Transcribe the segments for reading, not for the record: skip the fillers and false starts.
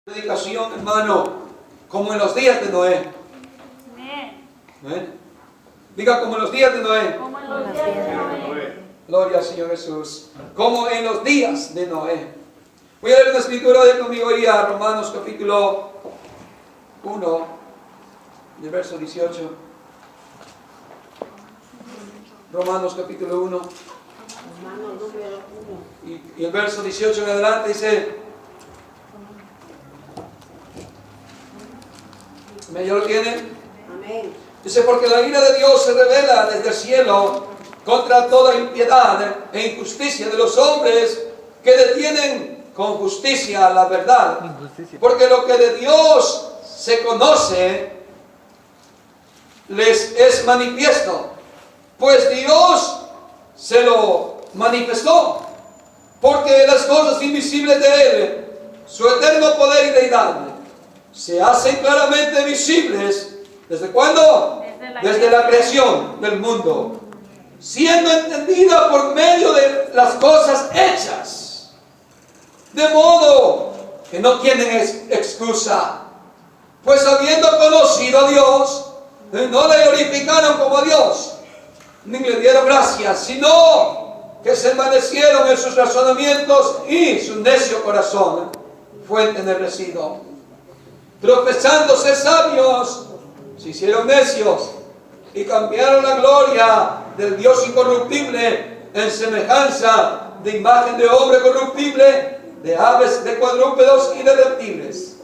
Predicación, hermano, como en los días de Noé. Amén. Diga, como en los días de Noé. Como en los días de Noé. Gloria al Señor Jesús. Como en los días de Noé. Voy a leer una escritura de conmigo ahí a Romanos capítulo 1, del verso 18. Romanos capítulo 1. Y el verso 18 en adelante dice: ¿ya lo tienen? Amén. Dice: porque la ira de Dios se revela desde el cielo contra toda impiedad e injusticia de los hombres que detienen con justicia la verdad. Porque lo que de Dios se conoce les es manifiesto, pues Dios se lo manifestó, porque las cosas invisibles de Él, su eterno poder y deidad, se hacen claramente visibles. ¿Desde cuándo? Desde la creación del mundo, siendo entendida por medio de las cosas hechas, de modo que no tienen excusa, pues habiendo conocido a Dios, no le glorificaron como a Dios, ni le dieron gracias, sino que se envanecieron en sus razonamientos y su necio corazón fue entenebrecido. Profesando ser sabios, se hicieron necios y cambiaron la gloria del Dios incorruptible en semejanza de imagen de hombre corruptible, de aves, de cuadrúpedos y de reptiles.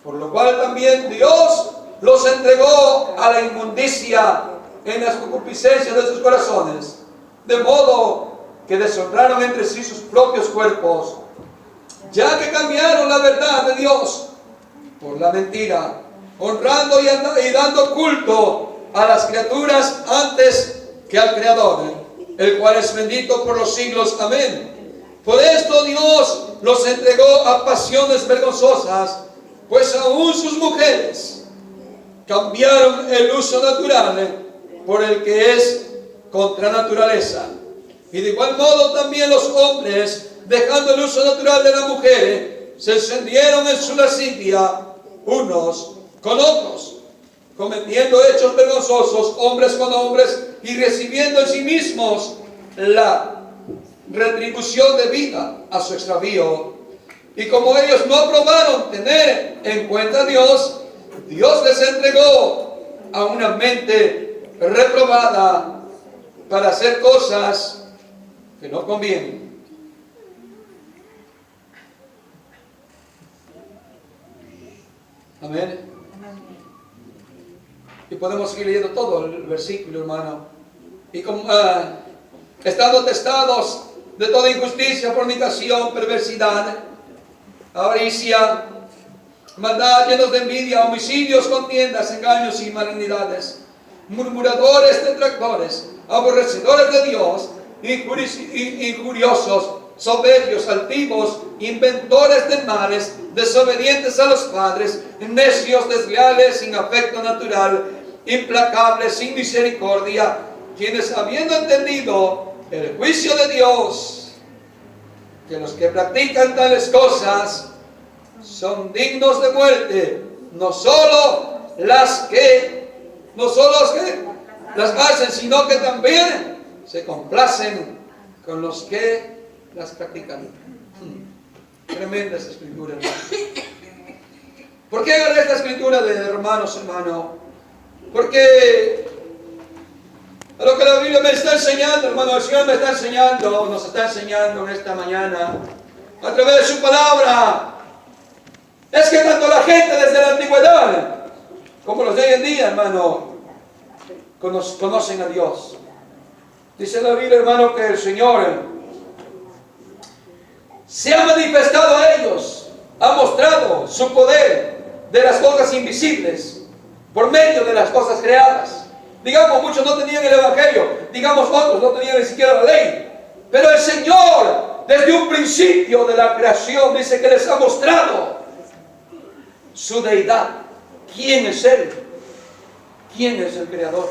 Por lo cual también Dios los entregó a la inmundicia en las concupiscencias de sus corazones, de modo que deshonraron entre sí sus propios cuerpos, ya que cambiaron la verdad de Dios por la mentira, honrando y dando culto a las criaturas antes que al Creador, el cual es bendito por los siglos. Amén. Por esto Dios los entregó a pasiones vergonzosas, pues aún sus mujeres cambiaron el uso natural por el que es contra naturaleza. Y de igual modo también los hombres, dejando el uso natural de la mujer, se encendieron en su lascivia unos con otros, cometiendo hechos vergonzosos hombres con hombres, y recibiendo en sí mismos la retribución debida a su extravío. Y como ellos no aprobaron tener en cuenta a Dios, Dios les entregó a una mente reprobada para hacer cosas que no convienen. Amén. Y podemos seguir leyendo todo el versículo, hermano. Y como, estando testados de toda injusticia, fornicación, perversidad, avaricia, maldad, llenos de envidia, homicidios, contiendas, engaños y malignidades, murmuradores, detractores, aborrecedores de Dios, injuriosos, soberbios, altivos, inventores de males, desobedientes a los padres, necios, desleales, sin afecto natural, implacables, sin misericordia, quienes, habiendo entendido el juicio de Dios, que los que practican tales cosas son dignos de muerte, no solo los que las hacen, sino que también se complacen con los que las practican. Tremenda esa escritura, hermano. ¿Por qué agarré esta escritura de Romanos, hermano? Porque a lo que la Biblia me está enseñando, hermano, el Señor me está enseñando, nos está enseñando en esta mañana, a través de su palabra, es que tanto la gente desde la antigüedad como los de hoy en día, hermano, conocen a Dios. Dice la Biblia, hermano, que el Señor se ha manifestado a ellos, ha mostrado su poder de las cosas invisibles por medio de las cosas creadas. Digamos, muchos no tenían el Evangelio, digamos, otros no tenían ni siquiera la ley, pero el Señor desde un principio de la creación dice que les ha mostrado su deidad. ¿Quién es Él? ¿Quién es el Creador?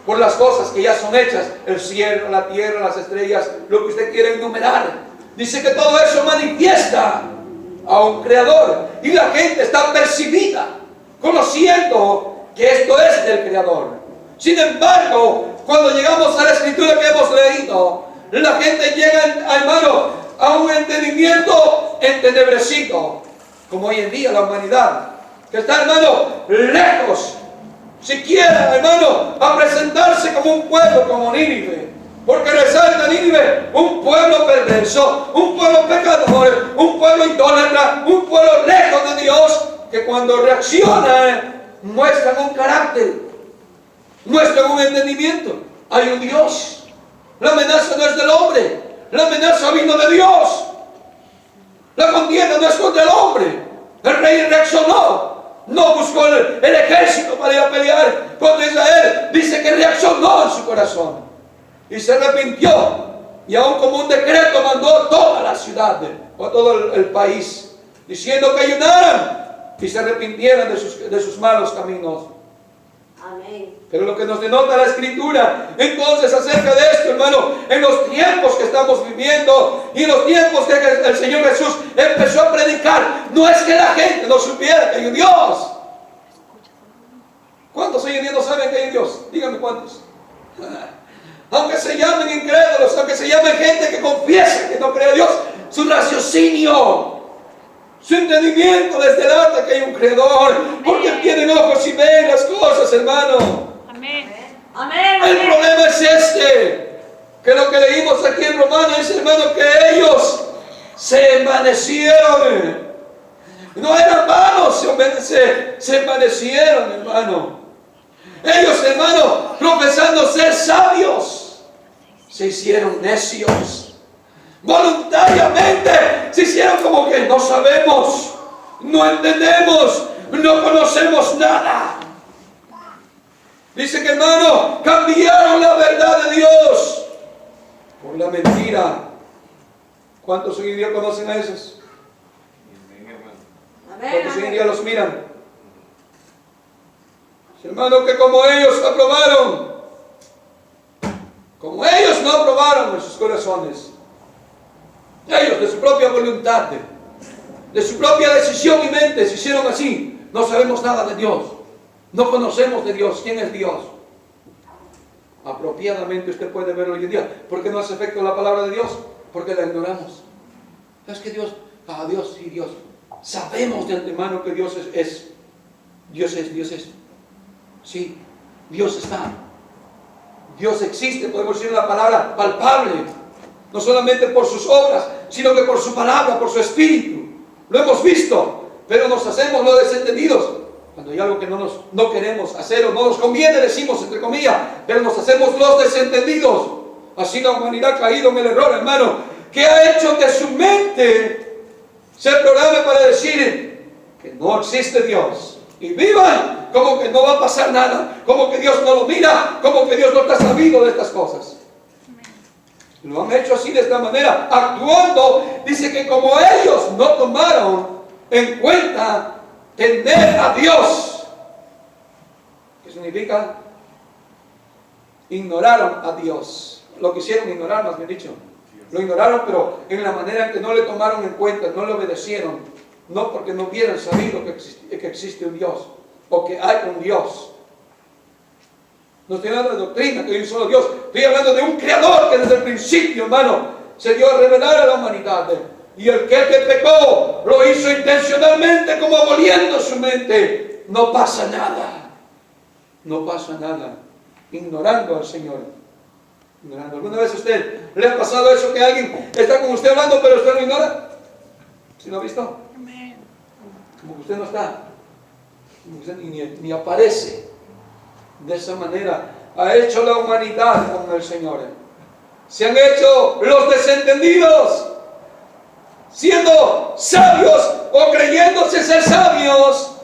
Por las cosas que ya son hechas, el cielo, la tierra, las estrellas, lo que usted quiera enumerar. Dice que todo eso manifiesta a un creador. Y la gente está percibida, conociendo que esto es del creador. Sin embargo, cuando llegamos a la escritura que hemos leído, la gente llega, hermano, a un entendimiento entenebrecido, como hoy en día la humanidad, que está, hermano, lejos, siquiera, hermano, a presentarse como un pueblo como Nínive. Porque resalta Nínive, un pueblo perverso, un pueblo pecador, un pueblo idólatra, un pueblo lejos de Dios, que cuando reacciona muestran un carácter, muestran un entendimiento. Hay un Dios. La amenaza no es del hombre, la amenaza vino de Dios. La contienda no es contra el hombre. El rey reaccionó, no buscó el ejército para ir a pelear contra Israel. Dice que reaccionó en su corazón y se arrepintió, y aún como un decreto mandó a toda la ciudad o a todo el país, diciendo que ayunaran y se arrepintieran de sus malos caminos. Amén. Pero lo que nos denota la escritura entonces acerca de esto, hermano, en los tiempos que estamos viviendo y en los tiempos que el Señor Jesús empezó a predicar, no es que la gente no supiera que hay un Dios. ¿Cuántos hoy en día no saben que hay un Dios? Díganme cuántos. Aunque se llamen incrédulos, aunque se llamen gente que confiesa que no cree a Dios, su raciocinio, su entendimiento les delata que hay un creador. Amén. Porque tienen ojos y ven las cosas, hermano. Amén. Amén. El problema es que lo que leímos aquí en Romanos es, hermano, que ellos se envanecieron. No eran vanos, se envanecieron, hermano. Ellos, hermano, profesando ser sabios, se hicieron necios. Voluntariamente se hicieron como que no sabemos, no entendemos, no conocemos nada. Dice que, hermano, cambiaron la verdad de Dios por la mentira. ¿Cuántos hoy en día conocen a esos? ¿Cuántos hoy en día los miran? Hermano, que como ellos aprobaron, como ellos no aprobaron en sus corazones, ellos de su propia voluntad, de su propia decisión y mente se hicieron así. No sabemos nada de Dios, no conocemos de Dios. ¿Quién es Dios? Apropiadamente usted puede verlo hoy en día. ¿Por qué no hace efecto la palabra de Dios? Porque la ignoramos. Es que Dios, Dios y Dios. Sabemos de antemano que Dios es. Dios es. Sí, Dios está. Dios existe, podemos decir una palabra palpable. No solamente por sus obras, sino que por su palabra, por su espíritu. Lo hemos visto, pero nos hacemos los desentendidos. Cuando hay algo que no queremos hacer o no nos conviene, decimos entre comillas, pero nos hacemos los desentendidos. Así la humanidad ha caído en el error, hermano, que ha hecho que su mente se programe para decir que no existe Dios. Y vivan como que no va a pasar nada, como que Dios no lo mira, como que Dios no está sabido de estas cosas. Lo han hecho así de esta manera, actuando. Dice que como ellos no tomaron en cuenta tener a Dios, ¿qué significa? Ignoraron a Dios. Lo quisieron ignorar, más bien dicho. Lo ignoraron, pero en la manera en que no le tomaron en cuenta, no le obedecieron. No porque no hubieran sabido que existe un Dios, o que hay un Dios. No estoy hablando de doctrina, que hay un solo Dios. Estoy hablando de un creador que desde el principio, hermano, se dio a revelar a la humanidad. Y el que pecó, lo hizo intencionalmente, como aboliendo su mente. No pasa nada. No pasa nada. Ignorando al Señor. Ignorando. ¿Alguna vez a usted le ha pasado eso, que alguien está con usted hablando, pero usted lo ignora? ¿Sí lo ha visto? Como que usted no está. Como que usted ni aparece. De esa manera ha hecho la humanidad con el Señor. Se han hecho los desentendidos, siendo sabios o creyéndose ser sabios.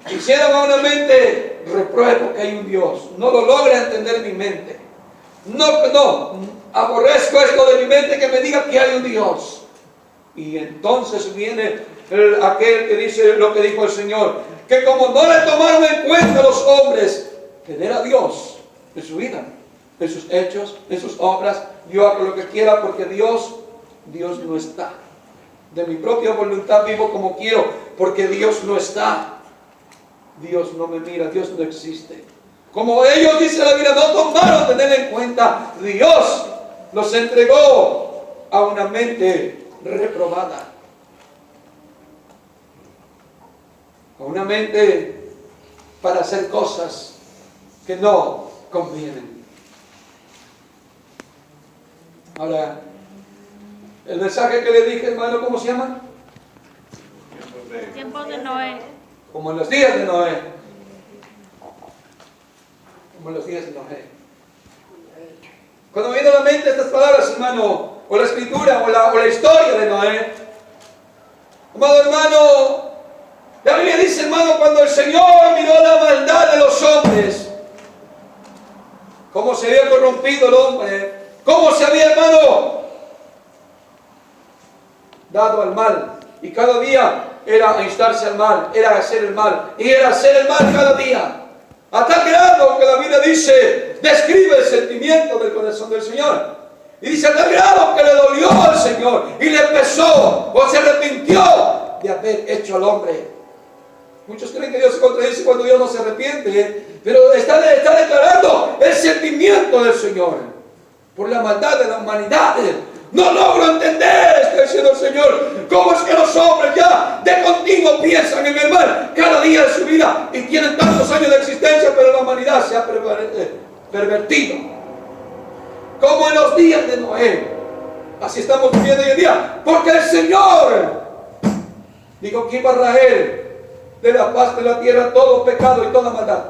Quisieran a una mente, repruebo que hay un Dios. No lo logra entender mi mente. No, aborrezco esto de mi mente que me diga que hay un Dios. Y entonces viene aquel que dice lo que dijo el Señor, que como no le tomaron en cuenta los hombres tener a Dios en su vida, en sus hechos, en sus obras, Dios haga lo que quiera, porque Dios no está. De mi propia voluntad vivo como quiero, porque Dios no está. Dios no me mira, Dios no existe. Como ellos, dice la Biblia, no tomaron tener en cuenta, Dios los entregó a una mente reprobada. A una mente para hacer cosas que no convienen. Ahora, el mensaje que le dije, hermano, ¿cómo se llama? Tiempos de Noé. Como en los días de Noé. Como en los días de Noé. Cuando me vienen a la mente estas palabras, hermano, o la escritura, o la historia de Noé, amado hermano, la Biblia dice, hermano, cuando el Señor miró la maldad de los hombres, cómo se había corrompido el hombre, cómo se había, hermano, dado al mal, y cada día era instarse al mal, era hacer el mal, y era hacer el mal cada día, a tal grado que la Biblia dice, describe el sentimiento del corazón del Señor, y dice, a tal grado que le dolió al Señor, y le pesó, o se arrepintió de haber hecho al hombre. Muchos creen que Dios se contradice cuando Dios no se arrepiente, pero está declarando el sentimiento del Señor por la maldad de la humanidad. No logro entender, está diciendo el Señor, cómo es que los hombres ya de continuo piensan en el mal cada día de su vida y tienen tantos años de existencia, pero la humanidad se ha pervertido. Como en los días de Noé. Así estamos viviendo hoy en día, porque el Señor dijo que iba a raer de la paz de la tierra todo pecado y toda maldad.